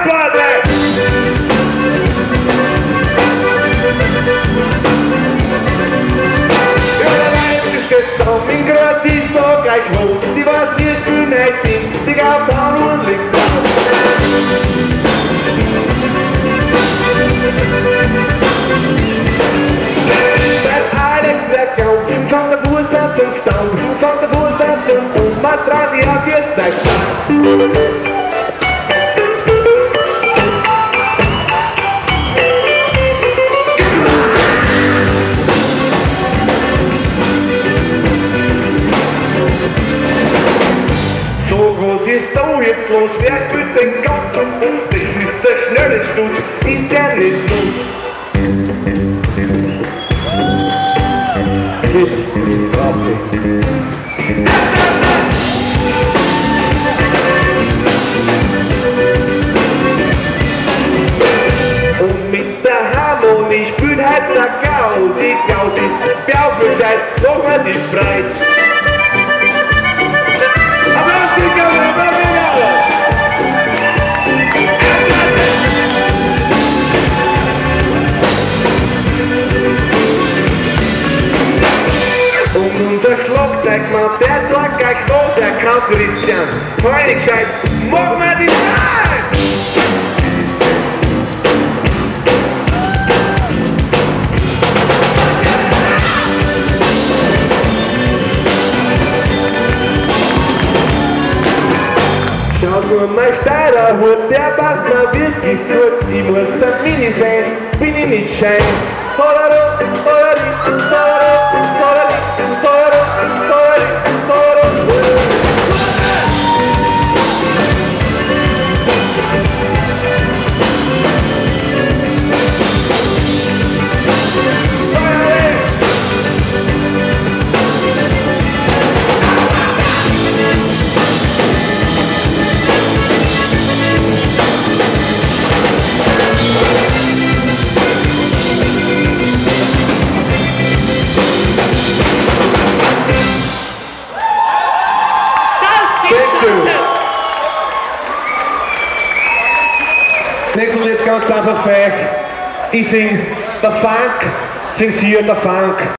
Dance-Party! Min gratis og gleich hoch, die was wir für nicht sind, die gab und liegt drauf. Der Alex der Kauf, von der Fußball zum Staub, von der Fußball zum Umatran, ja, wir zeigt. Ist da jetzt los, wer spielt den Kopf und das ist der schnelle Stutz in der Richtung. Shit, Ratte. Und mit der Harmonie spielt halt der Gausi, Baubescheid, noch mal die Breit. Unser Schlagzeugmann, der sagt gleich los, der kann Christian. Freunde gescheit, mach mal die Zeit! Schau nur mein steiler Hut, der passt mir wirklich gut. Ich muss der Mini sein, bin ich nicht schein. Holero, holero, holero, holero. Nächstes Mal jetzt ganz einfach feig. Ich sing der Funk, singt hier der Funk.